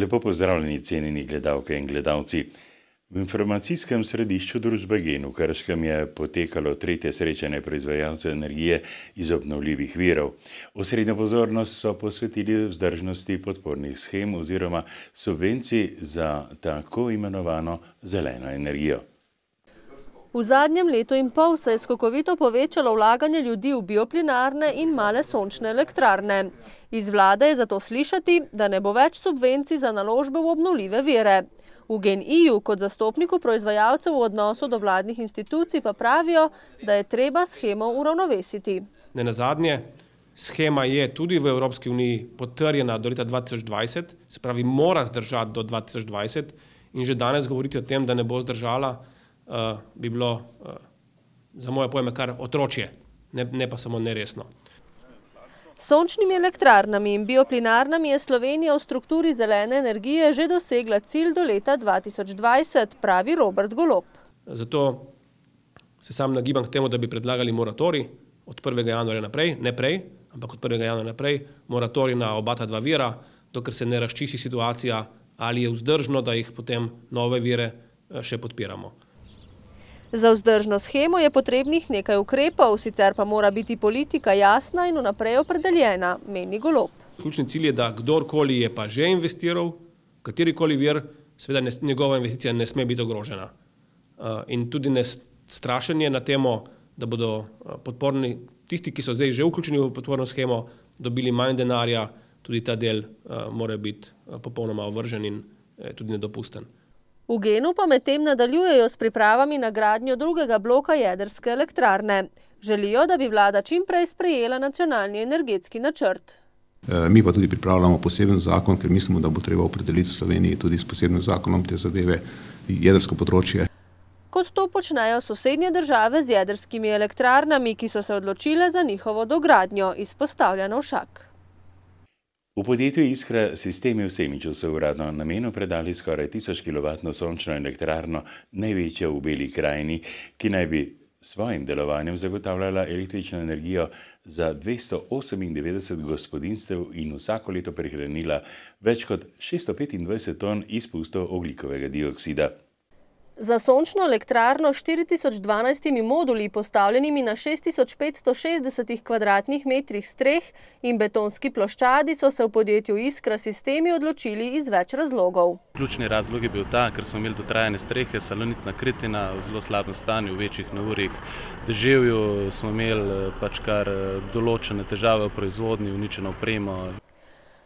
Lepo pozdravljeni, cenjeni gledalke in gledalci. V informacijskem središču družbe Gen v Krškem je potekalo tretje srečanje proizvajalcev energije iz obnovljivih virov. Osrednjo pozornost so posvetili vzdržnosti podpornih shem oziroma subvencij za tako imenovano zeleno energijo. V zadnjem letu in pol se je skokovito povečalo vlaganje ljudi v bioplinarne in male sončne elektrarne. Iz vlade je zato slišati, da ne bo več subvencij za naložbe v obnovljive vire. V Gen-I-ju kot zastopniku proizvajalcev v odnosu do vladnih institucij pa pravijo, da je treba shemo uravnovesiti. Nenazadnje, shema je tudi v Evropski uniji potrjena do leta 2020, se pravi mora zdržati do 2020 in že danes govoriti o tem, da ne bo zdržala, bi bilo za moje pojme kar otročje, ne pa samo neresno. S sončnimi elektrarnami in bioplinarnami je Slovenija v strukturi zelene energije že dosegla cilj do leta 2020, pravi Robert Golob. Zato se sam nagibam k temu, da bi predlagali moratorij od 1. januarja naprej, ne prej, ampak od 1. januarja naprej, moratorij na oba ta dva vira, dokler se ne razčisti situacija, ali je vzdržno, da jih potem nove vire še podpiramo. Za vzdržno shemo je potrebnih nekaj ukrepov, sicer pa mora biti politika jasna in vnaprej opredeljena, meni Golob. Ključni cilj je, da kdorkoli je pa že investiral, katerikoli vir, seveda njegova investicija ne sme biti ogrožena. In tudi ne strašenje na temo, da bodo podporni, tisti, ki so zdaj že vključeni v podporno shemo, dobili manj denarja, tudi ta del mora biti popolnoma ovržen in tudi nedopusten. V Genu pa medtem nadaljujejo s pripravami na gradnjo drugega bloka jedrske elektrarne. Želijo, da bi vlada čim prej sprejela nacionalni energetski načrt. Mi pa tudi pripravljamo poseben zakon, ker mislimo, da bo treba opredeliti v Sloveniji tudi s posebnim zakonom te zadeve jedrsko področje. Kot to počnejo sosednje države z jedrskimi elektrarnami, ki so se odločile za njihovo dogradnjo, izpostavlja Novšak. V podjetju Iskra Sistemi v Semiču so uradno namenu predali skoraj 1000 kW sončno elektrarno, največjo v Beli krajini, ki naj bi svojim delovanjem zagotavljala električno energijo za 298 gospodinjstev in vsako leto prihranila več kot 625 ton izpustov ogljikovega dioksida. Za sončno elektrarno s 4012 moduli postavljenimi na 6560 kvadratnih metrih streh in betonski ploščadi so se v podjetju Iskra Sistemi odločili iz več razlogov. Ključni razlog je bil ta, ker smo imeli dotrajane strehe, salonitna kritina v zelo slabem stanju, v večjih neurjih deževju, smo imeli kar določene težave v proizvodnji, uničeno opremo.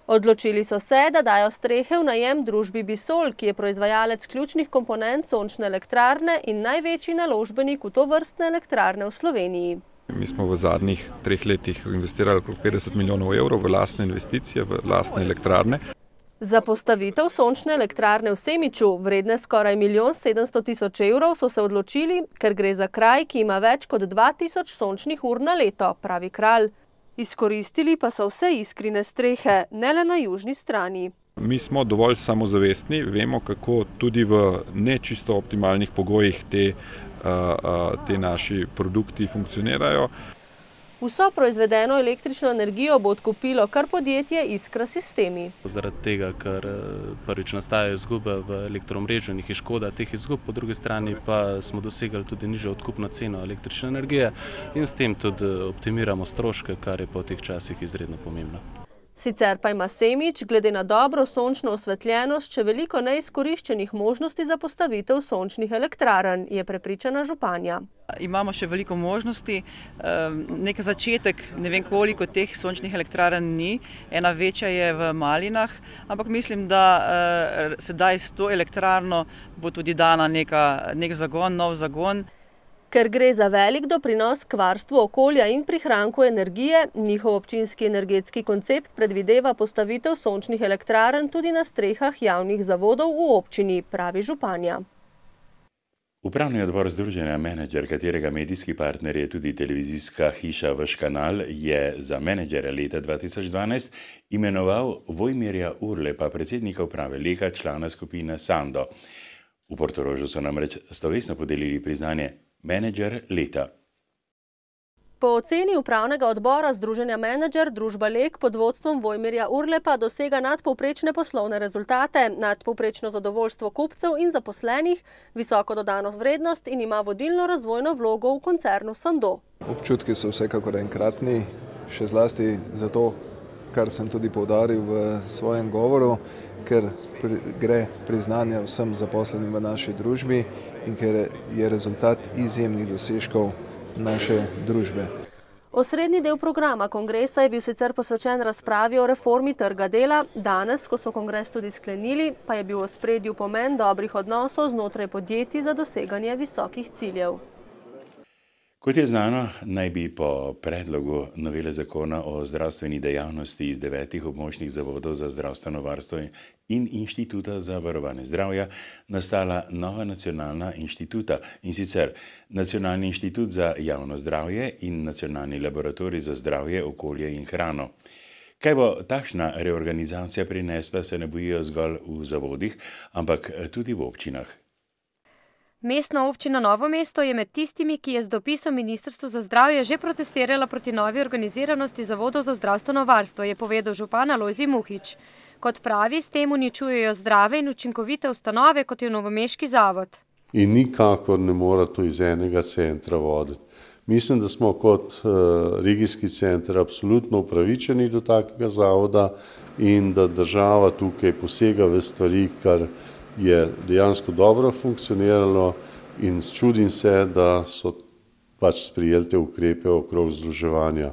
Odločili so se, da dajo strehe v najem družbi Bisol, ki je proizvajalec ključnih komponent sončne elektrarne in največji naložbenik v tovrstne elektrarne v Sloveniji. Mi smo v zadnjih 3 letih investirali okrog 50 milijonov evrov v lastne investicije, v lastne elektrarne. Za postavitev sončne elektrarne v Semiču, vredne skoraj 1 700 000 evrov, so se odločili, ker gre za kraj, ki ima več kot 2000 sončnih ur na leto, pravi kralj. Izkoristili pa so vse Iskrine strehe, ne le na južni strani. Mi smo dovolj samozavestni, vemo, kako tudi v nečisto optimalnih pogojih te naši produkti funkcionirajo. Vso proizvedeno električno energijo bo odkupilo kar podjetje Iskra Sistemi. Zaradi tega, ker prvič nastajajo izgube v elektroomrežju in jih je škoda teh izgub, po drugi strani pa smo dosegli tudi nižjo odkupno ceno električne energije in s tem tudi optimiramo stroške, kar je po teh časih izredno pomembno. Sicer pa ima Semič, glede na dobro sončno osvetljenost, še veliko neizkoriščenih možnosti za postavitev sončnih elektrarn, je prepričana županja. Imamo še veliko možnosti, nek začetek, ne vem koliko teh sončnih elektrarn ni, ena večja je v Malinah, ampak mislim, da sedaj s to elektrarno bo tudi dana nek zagon, nov zagon. Ker gre za velik doprinos k varstvu okolja in prihranku energije, njihov občinski energetski koncept predvideva postavitev sončnih elektrarn tudi na strehah javnih zavodov v občini, pravi županja. Upravni odbor Združenja Menedžer, katerega medijski partner je tudi televizijska hiša Vaš kanal, je za menedžera leta 2012 imenoval Vojmirja Urlepa, predsednika uprave Leka, člana skupine Sando. V Portorožu so namreč slovesno podelili priznanje Menedžer leta. Po oceni upravnega odbora Združenja Menedžer družba Lek pod vodstvom Vojmirja Urlepa dosega nadpovprečne poslovne rezultate, nadpovprečno zadovoljstvo kupcev in zaposlenih, visoko dodano vrednost in ima vodilno razvojno vlogo v koncernu Sando. Občutki so vsekakor enkratni, še zlasti zato, kar sem tudi poudaril v svojem govoru, ker gre priznanje vsem zaposlenim v naši družbi in ker je rezultat izjemnih dosežkov naše družbe. Osrednji del programa kongresa je bil sicer posvečen razpravi o reformi trga dela. Danes, ko so kongres tudi sklenili, pa je bil v ospredju pomen dobrih odnosov znotraj podjetij za doseganje visokih ciljev. Kot je znano, naj bi po predlogu novele zakona o zdravstveni dejavnosti iz 9 območnih zavodov za zdravstveno varstvo in Inštituta za varovanje zdravja nastala nova nacionalna inštituta, in sicer Nacionalni inštitut za javno zdravje in Nacionalni laboratorij za zdravje, okolje in hrano. Kaj bo takšna reorganizacija prinesla, se ne bojijo zgolj v zavodih, ampak tudi v občinah. Mestna občina Novo mesto je med tistimi, ki je z dopisom Ministrstvu za zdravje že protestirala proti novi organiziranosti zavodov za zdravstveno varstvo, je povedal župan Alojzij Muhič. Kot pravi, s tem uničujejo zdrave in učinkovite ustanove, kot je novomeški zavod. In nikakor ne mora to iz enega centra voditi. Mislim, da smo kot regijski center absolutno upravičeni do takega zavoda in da država tukaj posega v stvari, kar je dejansko dobro funkcioniralo, in čudim se, da so pač sprejeli te ukrepe okrog združevanja.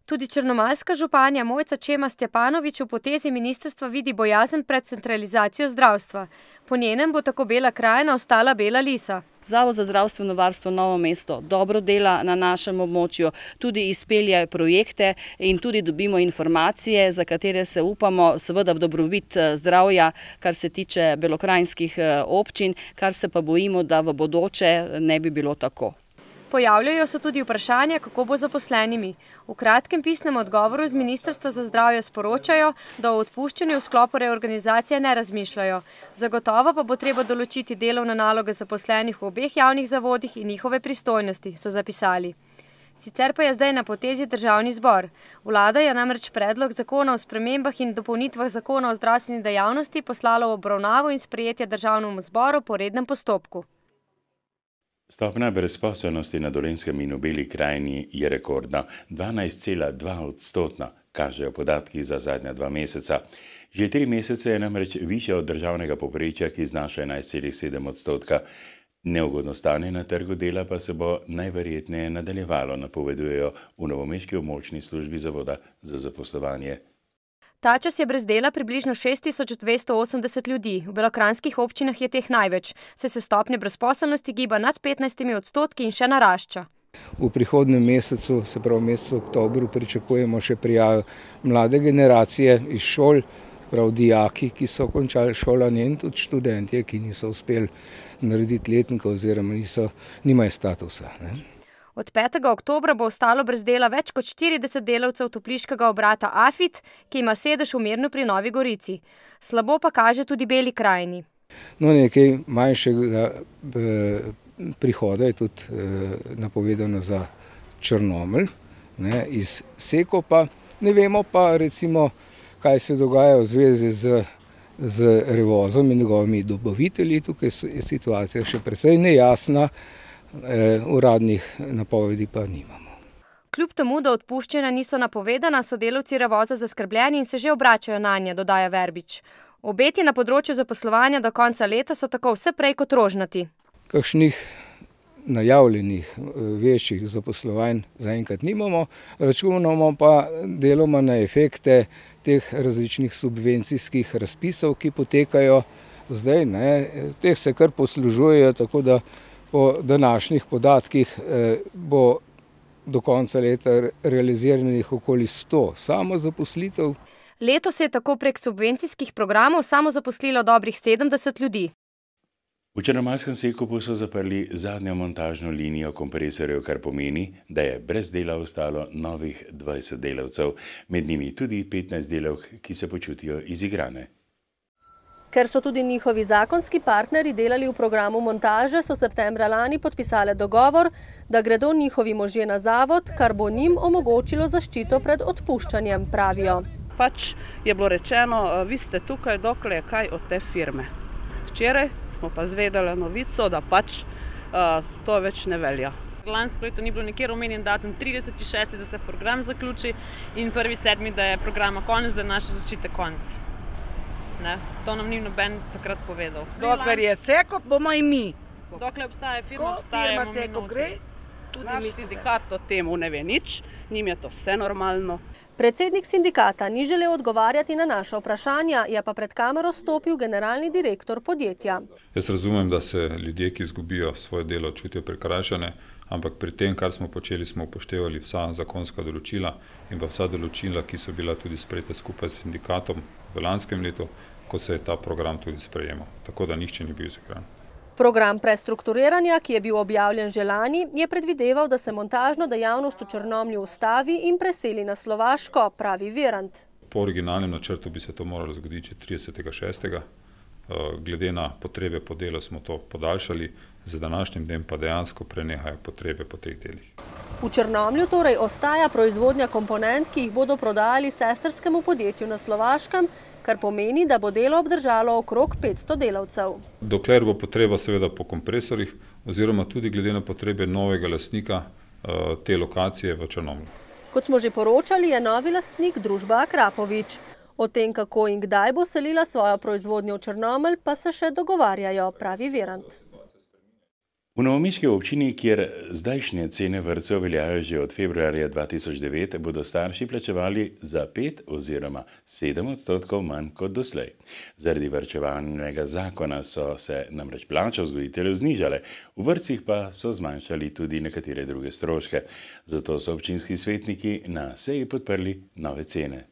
Tudi črnomaljska županja Mojca Čema Stjepanovič v potezi ministrstva vidi bojazen pred centralizacijo zdravstva. Po njenem bo tako Bela krajina ostala Bela lisa. Zavod za zdravstveno varstvo Novo mesto dobro dela na našem območju, tudi izpelje projekte in tudi dobimo informacije, za katere se upamo seveda v dobrobit zdravja, kar se tiče belokrajinskih občin, kar se pa bojimo, da v bodoče ne bi bilo tako. Pojavljajo se tudi vprašanja, kako bo zaposlenimi. V kratkem pisnem odgovoru iz Ministrstva za zdravje sporočajo, da o odpuščanju v sklopu reorganizacije ne razmišljajo. Zagotovo pa bo treba določiti delovne naloge zaposlenih v obeh javnih zavodih in njihove pristojnosti, so zapisali. Sicer pa je zdaj na potezi Državni zbor. Vlada je namreč predlog zakona o spremembah in dopolnitvah zakona o zdravstveni dejavnosti poslala v obravnavo in sprejetje Državnemu zboru po rednem postopku. Stopnja brezposelnosti na Dolenjskem in v Beli krajini je rekordna, 12,2%, kažejo podatki za zadnja 2 meseca. Že 3 mesece je namreč višja od državnega povprečja, ki znaša 11,7%. Neugodno stanje na trgu dela pa se bo najverjetneje nadaljevalo, napovedujejo v novomeški območni službi Zavoda za zaposlovanje. Ta čas je brez dela približno 6280 ljudi, v belokranjskih občinah je teh največ, saj se stopnja brezposelnosti giba nad 15% in še narašča. V prihodnjem mesecu, se pravi v mesecu oktobru, pričakujemo še prijave mlade generacije iz šol, prav dijaki, ki so končali šolanje, in tudi študentje, ki niso uspeli narediti letnika oziroma nimajo statusa. Od 5. oktobra bo ostalo brez dela več kot 40 delavcev topliškega obrata Afit, ki ima sedež v Mirnu pri Novi Gorici. Slabo pa kaže tudi Beli krajini. No, nekaj manjšega prihoda je tudi napovedano za Črnomelj, iz Sekopa. Ne vemo pa recimo, kaj se dogaja v zvezi z Revozom in njegovimi dobavitelji. Tukaj je situacija še precej nejasna. Uradnih napovedi pa nimamo. Kljub temu, da odpuščanja niso napovedana, so delavci Revoza zaskrbljeni in se že obračajo nanje, dodaja Verbič. Obeti na področju zaposlovanja do konca leta so tako vse prej kot rožnati. Kakšnih najavljenih večjih zaposlovanj zaenkrat nimamo, računamo pa deloma na efekte teh različnih subvencijskih razpisov, ki potekajo zdaj. Teh se kar poslužujejo, tako da po današnjih podatkih bo do konca leta realiziranih okoli 100 samozaposlitev. Letos se je tako prek subvencijskih programov samozaposlilo dobrih 70 ljudi. V Črnomaljskem Sekopu so zaprli zadnjo montažno linijo kompresorjev, kar pomeni, da je brez dela ostalo novih 20 delavcev, med njimi tudi 15 delavk, ki se počutijo izigrane. Ker so tudi njihovi zakonski partnerji delali v programu montaže, so septembra lani podpisale dogovor, da gredo njihovi možje na zavod, kar bo njim omogočilo zaščito pred odpuščanjem, pravijo. Pač je bilo rečeno, vi ste tukaj, dokler je kaj od te firme. Včeraj smo pa zvedeli novico, da pač to več ne velja. Lansko leto ni bilo nikjer omenjen datum 30.6., da se program zaključi in 1.7., da je programa konec, da je naše zaščite konec. Ne, to nam ni noben takrat povedal. Dokler je Sekop, bomo in mi. Dokler obstaja firma, obstajamo mi notri. Naš sindikat o temu ne ve nič, njim je to vse normalno. Predsednik sindikata ni želel odgovarjati na naša vprašanja, je pa pred kamero stopil generalni direktor podjetja. Jaz razumem, da se ljudje, ki izgubijo svoje delo, čutijo prikrajšane, ampak pri tem, kar smo počeli, smo upoštevali vsa zakonska določila in pa vsa določila, ki so bila tudi sprejeta skupaj s sindikatom v lanskem letu, ko se je ta program tudi sprejemal. Tako da nihče ni bil izigran. Program prestrukturiranja, ki je bil objavljen že lani, je predvideval, da se montažno dejavnost v Črnomlju ustavi in preseli na Slovaško, pravi Virant. Po originalnem načrtu bi se to moralo zgoditi 30.6. Glede na potrebe po delu smo to podaljšali, za današnjim dnem pa dejansko prenehajo potrebe po teh delih. V Črnomlju torej ostaja proizvodnja komponent, ki jih bodo prodajali sestrskemu podjetju na Slovaškem, kar pomeni, da bo delo obdržalo okrog 500 delavcev. Dokler bo potreba seveda po kompresorjih oziroma tudi glede na potrebe novega lastnika te lokacije v Črnomlju. Kot smo že poročali, je novi lastnik družba Akrapovič. O tem, kako in kdaj bo selila svojo proizvodnjo v Črnomelj, pa se še dogovarjajo, pravi Virant. V novomeški občini, kjer zdajšnje cene vrtcev veljajo že od februarja 2009, bodo starši plačevali za 5 oziroma 7% manj kot doslej. Zaradi varčevalnega zakona so se namreč plače vzgojiteljev znižale, v vrtcih pa so zmanjšali tudi nekatere druge stroške. Zato so občinski svetniki na seji podprli nove cene.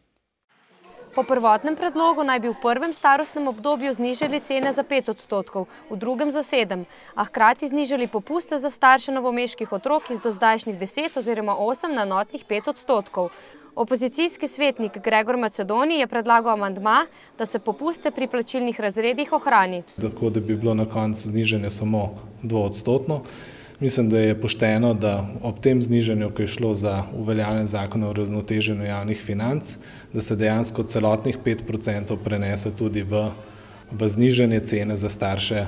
Po prvotnem predlogu naj bi v prvem starostnem obdobju znižali cene za 5%, v drugem za 7%, a hkrati znižali popuste za starše novomeških otrok iz do zdajšnjih 10 oziroma 8 na notnih 5%. Opozicijski svetnik Gregor Macedoni je predlagal amandma, da se popuste pri plačilnih razredih ohrani. Tako da bi bilo na koncu znižanje samo 2%. Mislim, da je pošteno, da ob tem znižanju, ki je šlo za uveljavljanje zakona o uravnoteženju javnih financ, da se dejansko celotnih 5% prenese tudi v znižanje cene za starše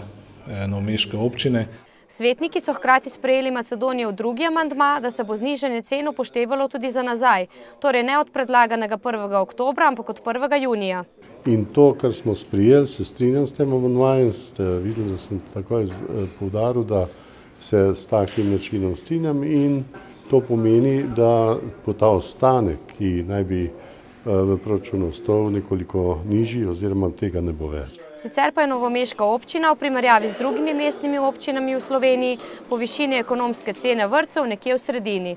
novomeške občine. Svetniki so hkrati sprejeli Macedonijev drugi amandma, da se bo znižanje cen upoštevalo tudi za nazaj, torej ne od predlaganega 1. oktobra, ampak od 1. junija. In to, kar smo sprejeli, se strinjam s tem amandmajem, ste videli, da sem takoj poudaril, da se s takim načinom strinjam in to pomeni, da bo ta ostanek, ki naj bi v proračunu ostal nekoliko nižji oziroma tega ne bo več. Sicer pa je novomeška občina v primerjavi z drugimi mestnimi občinami v Sloveniji po višini ekonomske cene vrtcev nekje v sredini.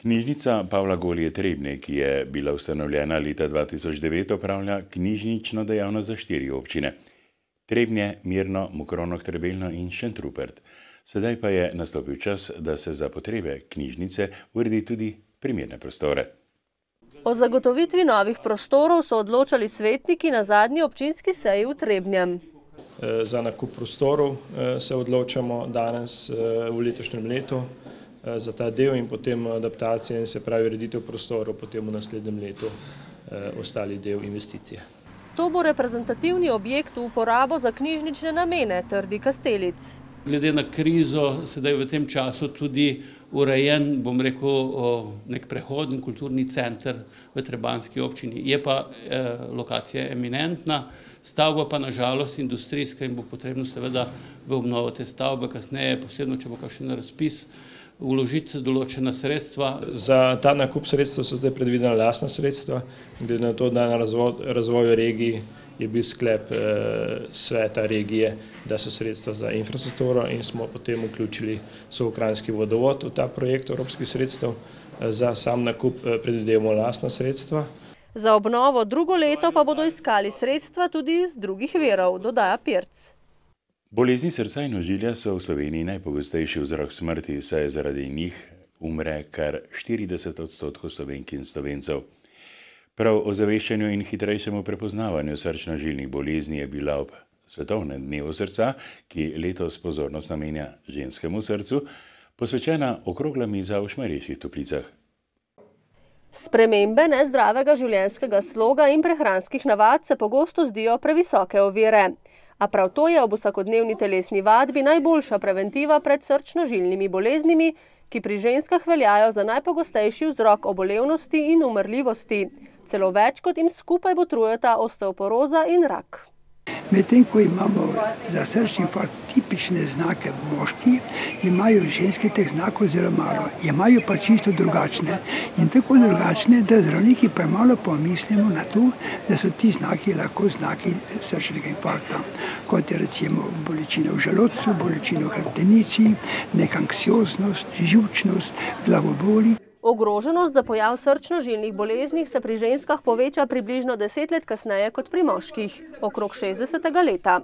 Knjižnica Pavla Golije Trebnje, ki je bila ustanovljena leta 2009, opravlja knjižnično dejavnost za 4 občine. Trebnje, Mirno, Mokronoh, Trebelno in Šentrupert. Sedaj pa je nastopil čas, da se za potrebe knjižnice uredi tudi primerne prostore. O zagotovitvi novih prostorov so odločali svetniki na zadnji občinski seji v Trebnjem. Za nakup prostorov se odločamo danes v letošnjem letu za ta del in potem adaptacija in se pravi ureditev prostorov potem v naslednjem letu ostali del investicije. To bo reprezentativni objekt v uporabo za knjižnične namene, trdi Kastelic. Glede na krizo sedaj v tem času tudi urejen, bom rekel, nek prehodni kulturni center v Trebanjski občini. Je pa lokacija eminentna, stavba pa nažalost industrijska in bo potrebno seveda v obnovo te stavbe kasneje, posebno če bo kakšen razpis, vložiti določena sredstva. Za ta nakup sredstva so zdaj predvidena lastna sredstva, glede na to, da na razvoju regiji je bil sklep sveta regije, da so sredstva za infrastrukturo in smo potem vključili Sovo-Kranjski vodovod v ta projekt evropskih sredstev. Za sam nakup predvidevamo lastna sredstva. Za obnovo drugo leto pa bodo iskali sredstva tudi iz drugih virov, dodaja Pirc. Bolezni srca in ožilja so v Sloveniji najpogostejši vzrok smrti, saj zaradi njih umre kar 40% Slovenk in Slovencev. Prav o zaveščanju in hitrejšemu prepoznavanju srčno-žilnih bolezni je bila ob Svetovnem dnevu srca, ki letos pozornost namenja ženskemu srcu, posvečena okrogla miza v Šmarjeških Toplicah. Spremembe nezdravega življenjskega sloga in prehranskih navad se pogosto zdijo previsoke ovire. A prav to je ob vsakodnevni telesni vadbi najboljša preventiva pred srčno-žilnimi boleznimi, ki pri ženskah veljajo za najpogostejši vzrok obolevnosti in umrljivosti. Celo več kot jim skupaj botrujeta osteoporoza in rak. Medtem ko imamo za srčni infarkt tipične znake moški, imajo ženske teh znakov zelo malo. Imajo pa čisto drugačne in tako drugačne, da zdravniki premalo pomislimo na to, da so ti znaki lahko znaki srčnega infarkta, kot je recimo bolečina v želodcu, bolečina v hrbtenici, neka anksioznost, živčnost, glavoboli. Ogroženost za pojav srčno-žilnih bolezni se pri ženskah poveča približno 10 let kasneje kot pri moških, okrog 60. leta.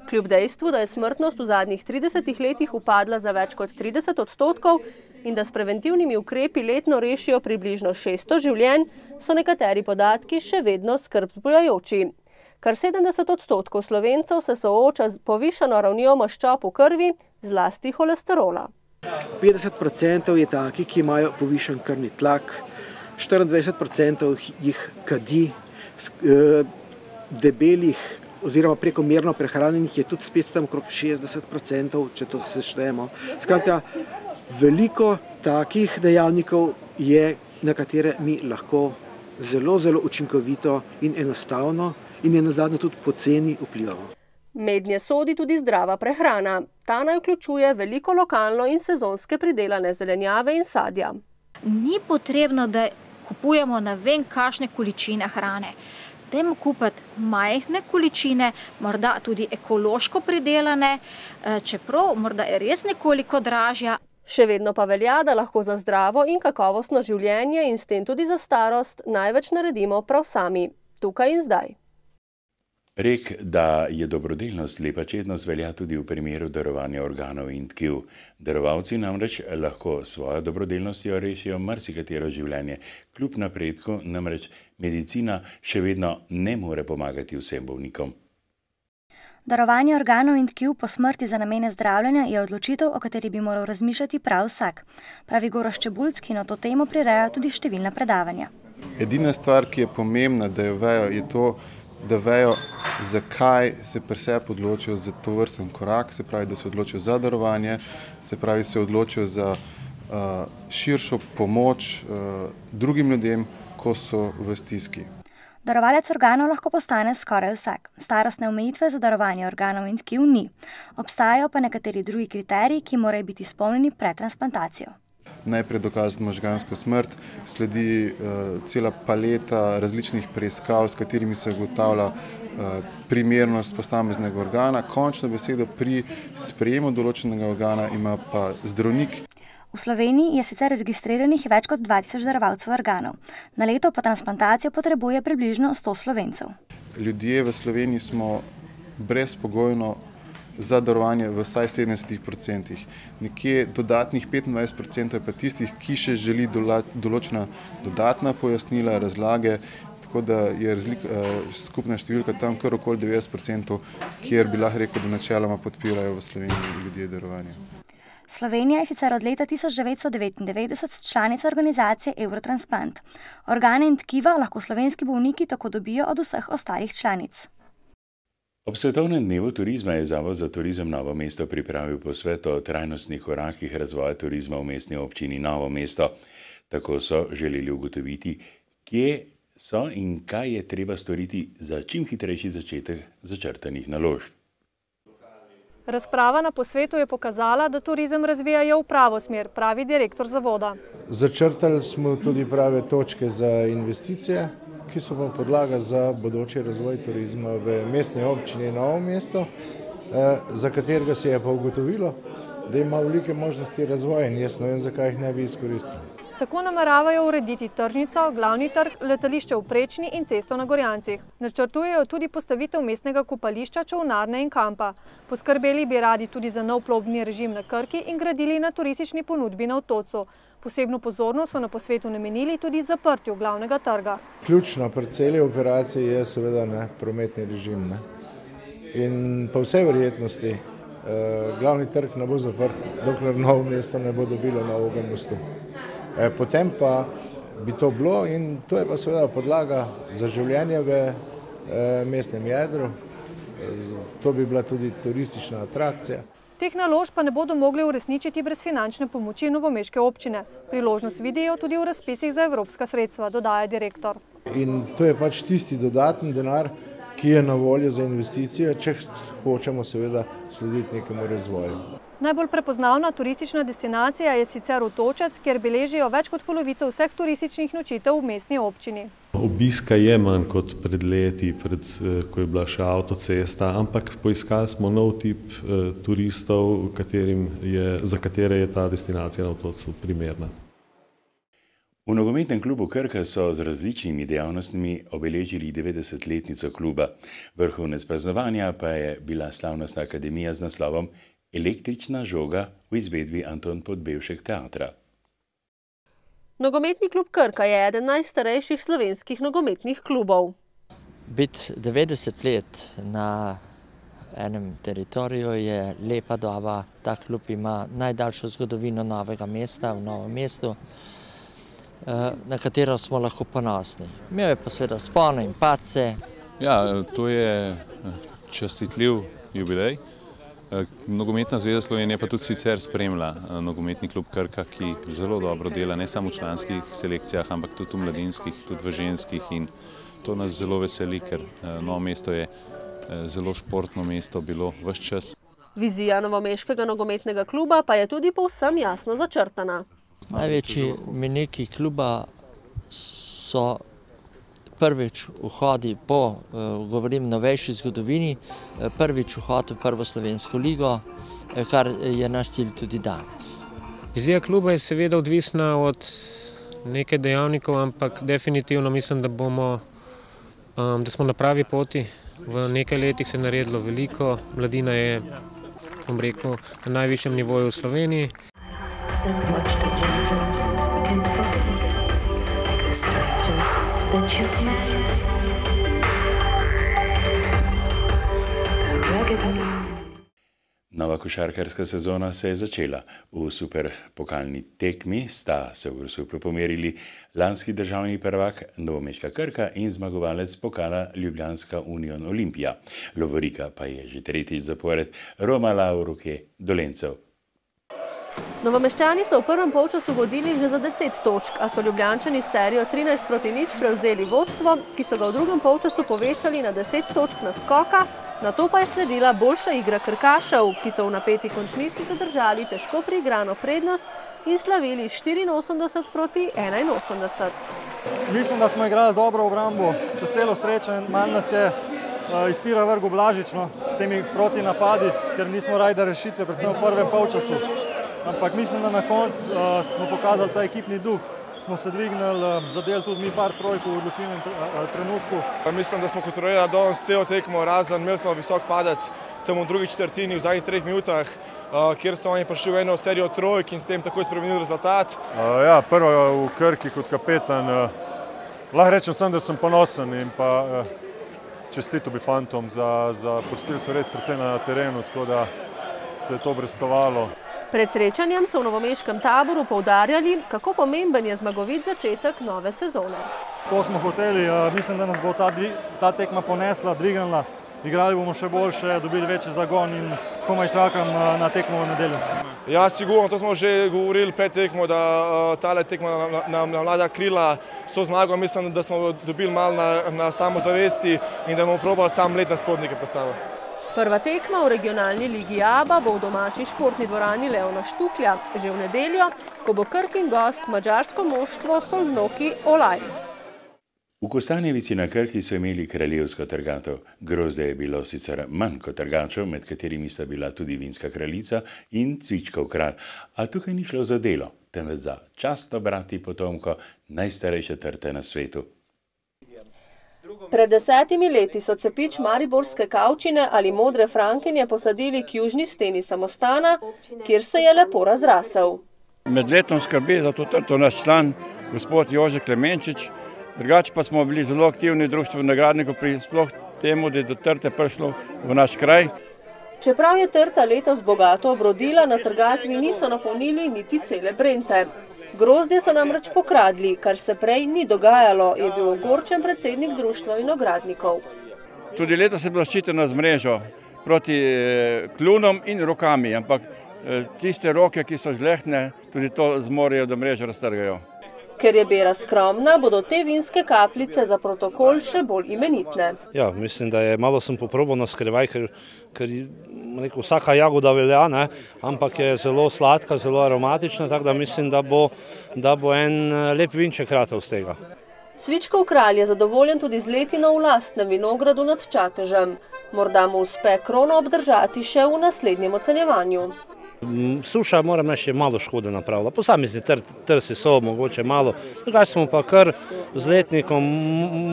Kljub dejstvu, da je smrtnost v zadnjih 30 letih upadla za več kot 30% in da s preventivnimi ukrepi letno rešijo približno 600 življenj, so nekateri podatki še vedno skrb vzbujajoči. Kar 70% Slovencev se sooča z povišano ravnjo maščob v krvi, zlasti holesterola. 50% je takih, ki imajo povišen krvni tlak, 24% jih kadi, debelih oziroma prekomerno prehranjenih je tudi spet tam okrog 60%, če to seštejemo. Skratka, veliko takih dejavnikov je, na katere mi lahko zelo, zelo učinkovito in enostavno in nenazadnje tudi poceni vplivamo. Mednje sodi tudi zdrava prehrana. Ta naj vključuje veliko lokalno in sezonske pridelane zelenjave in sadja. Ni potrebno, da kupujemo ne vem kakšne količine hrane. Dajmo kupiti majhne količine, morda tudi ekološko pridelane, čeprav morda je res nekoliko dražja. Še vedno pa velja, da lahko za zdravo in kakovostno življenje in s tem tudi za starost največ naredimo prav sami, tukaj in zdaj. Rek, da je dobrodelnost lepa čednost, velja tudi v primeru darovanja organov in tkiv. Darovalci namreč lahko svojo dobrodelnostjo rešijo marsikatero življenje. Kljub napredku namreč medicina še vedno ne more pomagati vsem bolnikom. Darovanje organov in tkiv po smrti za namene zdravljenja je odločitev, o kateri bi moral razmišljati prav vsak. Pravi Gorazd Čebulc, ki na to temo prireja tudi številna predavanja. Edina stvar, ki je pomembna, da jo vejo, je to, da vejo, zakaj se pri sebi odločijo za to vrsten korak, se pravi, da se odločijo za darovanje, se pravi, se odločijo za širšo pomoč drugim ljudem, ko so v stiski. Darovalec organov lahko postane skoraj vsak. Starostne omejitve za darovanje organov in tkiv ni. Obstajajo pa nekateri drugi kriteriji, ki morajo biti izpolnjeni pred transplantacijo. Najprej dokazati možgansko smrt, sledi cela paleta različnih preiskav, s katerimi se ugotavlja primernost posameznega organa. Končno besedo pri sprejemu določenega organa ima pa zdravnik. V Sloveniji je sicer registriranih več kot 2000 darovalcev organov. Na leto po transplantacijo potrebuje približno 100 Slovencev. Ljudje v Sloveniji smo brezpogojno za darovanje v vsaj 70%. Nekje dodatnih 25% je pa tistih, ki še želi določena dodatna pojasnila, razlage, tako da je skupna številka tam kar okoli 90%, kjer bi lahko rekel, da načeloma podpirajo v Sloveniji ljudje darovanje. Slovenija je sicer od leta 1999 članica organizacije Eurotransplant. Organe in tkiva lahko slovenski bolniki tako dobijo od vseh ostalih članic. Ob Svetovnem dnevu turizma je Zavod za turizem Novo mesto pripravil posvet o trajnostnih korakih razvoja turizma v mestni občini Novo mesto. Tako so želeli ugotoviti, kje so in kaj je treba storiti za čim hitrejši začetek začrtanih naložb. Razprava na posvetu je pokazala, da turizem razvijajo v pravo smer, pravi direktor zavoda. Začrtali smo tudi prave točke za investicije, ki so pa podlaga za bodoči razvoj turizma v mestni občini Novo mesto, za katerega se je pa ugotovilo, da ima velike možnosti razvoja in jaz ne vem, zakaj jih ne bi izkoristili. Tako nameravajo urediti tržnico, glavni trg, letališče v Prečni in cesto na Gorjancih. Načrtujejo tudi postavitev mestnega kopališča, čolnarne in kampa. Poskrbeli bi radi tudi za nov plovbni režim na Krki in gradili na turistični ponudbi na Otocu. Posebno pozornost so na posvetu namenili tudi zaprtju glavnega trga. Ključno pri celi operaciji je seveda prometni režim. In po vsej verjetnosti glavni trg ne bo zaprt, dokler Novo mesto ne bo dobilo novega mostu. Potem pa bi to bilo in to je pa seveda podlaga za življenje v mestnem jedru. To bi bila tudi turistična atrakcija. Teh naložb pa ne bodo mogli uresničiti brez finančne pomoči novomeške občine. Priložnost vidijo tudi v razpisih za evropska sredstva, dodaja direktor. In to je pač tisti dodatni denar, ki je na voljo za investicije, če hočemo seveda slediti nekemu razvoju. Najbolj prepoznavna turistična destinacija je sicer Otočec, kjer beležijo več kot polovico vseh turističnih nočitev v mestni občini. Obiska je manj kot pred leti, ko je bila še avtocesta, ampak poiskali smo nov tip turistov, za katere je ta destinacija na Otočcu primerna. V nogometnem klubu Krka so z različnimi dejavnostmi obeležili 90-letnico kluba. Vrhunec praznovanja pa je bila slavnostna akademija z naslovom Električna žoga v izvedbi Anton Podbevšek teatra. Nogometni klub Krka je eden najstarejših slovenskih nogometnih klubov. Biti 90 let na enem teritoriju je lepa doba. Ta klub ima najdaljšo zgodovino Novega mesta v Novem mestu, na katero smo lahko ponosni. Imel je pa seveda spone in padce. Ja, to je častitljiv jubilej. Nogometna zveza Slovenije pa tudi sicer spremlja nogometni klub Krka, ki zelo dobro dela, ne samo v članskih selekcijah, ampak tudi v mladinskih, tudi v ženskih, in to nas zelo veseli, ker Novo mesto je zelo športno mesto bilo ves čas. Vizija novomeškega nogometnega kluba pa je tudi povsem jasno začrtana. Največji mejniki kluba so prvič vhodi po, govorim, novejši zgodovini, prvič vhod v prvo slovensko ligo, kar je naš cilj tudi danes. Vizija kluba je seveda odvisna od nekaj dejavnikov, ampak definitivno mislim, da smo na pravi poti. V nekaj letih se je naredilo veliko, mladina je, bom rekel, na najvišjem nivoju v Sloveniji. Nova košarkarska sezona se je začela. V superpokalni tekmi sta se v Grosuplju pomerili lanski državni prvak novomeška Krka in zmagovalec pokala Ljubljanska Union Olimpija. Lovorika pa je že tretjič zapored romala v roke Dolencev. Novomeščani so v prvem polčasu vodili že za 10 točk, a so Ljubljančani s serijo 13-0 prevzeli vodstvo, ki so ga v drugem polčasu povečali na 10 točk naskoka, nato pa je sledila boljša igra Krkašev, ki so v napeti končnici zadržali težko priigrano prednost in slavili 84-81. Mislim, da smo igrali dobro obrambo, čez celo srečo, manj nas je iz tira vrgel Blažično s temi protinapadi, ker nismo rajda rešitve, predvsem v prvem polčasu. Ampak mislim, da na koncu smo pokazali ta ekipni duh. Smo se dvignili, zadeli tudi mi par trojk v odločilnem trenutku. Mislim, da smo kontrolirali danes celo tekmo, razen imeli smo visok padec tam v drugi četrtini, v zadnjih 3 minutah, kjer so oni prišli v eno serijo trojk in s tem takoj spremenili rezultat. Ja, prvo v Krki kot kapetan. Lahko rečem sem, da sem ponosen in pa čestito bi fantom za pustili so res srce na terenu, tako da se je to obrestovalo. Pred srečanjem so v novomeškem taboru poudarjali, kako pomemben je zmagovit začetek nove sezone. To smo hoteli, mislim, da nas bo ta tekma ponesla, dvignila, igrali bomo še boljše, dobili večji zagon in komaj čakam na tekmo v nedeljo. Ja, sigurno, to smo že govorili pred tekmo, da tale tekma nam mlada krila s to zmago. Mislim, da smo dobili malo na samozavesti in da bomo probali sam let na spodnike predstaviti. Prva tekma v regionalni ligi ABA bo v domači športni dvorani Leona Štuklja že v nedeljo, ko bo Krkin gost madžarsko moštvo Solnoki Olaj. V Kostanjevici na Krki so imeli kraljevsko trgatev. Grozde je bilo sicer manj kot trgačev, med katerimi sta bila tudi vinska kraljica in cvičkov kralj. A tukaj ni šlo za delo, temveč za často brati potomko najstarejše trte na svetu. Pred 10 leti so cepič mariborske kavčine ali modre frankinje posadili k južni steni samostana, kjer se je lepo razrasel. Med letom skrbi za to trto naš član, gospod Jože Klemenčič. Drugače pa smo bili zelo aktivni v društvu vinogradnikov pri sploh temu, da je do trte prišlo v naš kraj. Čeprav je trta letos bogato obrodila, na trgatvi niso napolnili niti cele brente. Grozdje so namreč pokradli, kar se prej ni dogajalo, je bil ogorčen predsednik društva vinogradnikov. Tudi letos je bila ščitena z mrežo proti kljunom in rokami, ampak tiste roke, ki so žlehtne, tudi to zmorejo, da mrežo raztrgajo. Ker je bera skromna, bodo te vinske kapljice za protokol še bolj imenitne. Ja, mislim, da je malo sem poprobil na skrivaj, ker vsaka jagoda velja, ne? Ampak je zelo sladka, zelo aromatična, tako da mislim, da bo en lep vinček ratov z tega. Cvičkov kralj je zadovoljen tudi z letino v lastnem vinogradu nad Čatežem. Morda mu uspe krono obdržati še v naslednjem ocenjevanju. Suša, moram reči, je malo škode napravila. Posamezni trsi so mogoče malo, drugače smo pa kar z letnikom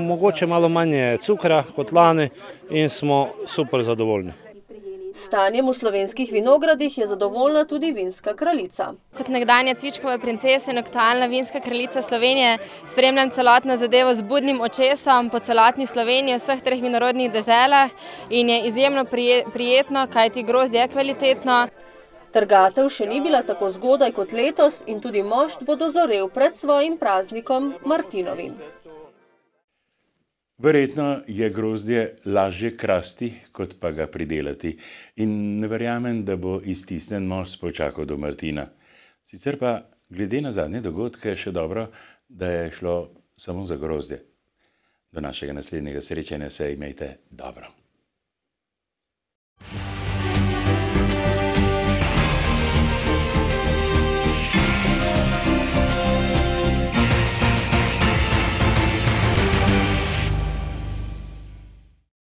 mogoče malo manje cukra kot lani in smo super zadovoljni. Stanjem v slovenskih vinogradih je zadovoljna tudi vinska kraljica. Kot nekdanja cvičkova princesa in aktualna vinska kraljica Slovenije spremljam celotno zadevo z budnim očesom po celotni Sloveniji, vseh treh vinorodnih deželah in je izjemno prijetno, kajti grozdje je kvalitetno. Trgatev še ni bila tako zgodaj kot letos in tudi mošt bo dozorel pred svojim praznikom Martinovim. Verjetno je grozdje lažje krasti, kot pa ga pridelati. In ne verjamem, da bo iztisnen mošt počakal do Martina. Sicer pa, glede na zadnje dogodke, še dobro, da je šlo samo za grozdje. Do našega naslednjega srečanja se imejte dobro.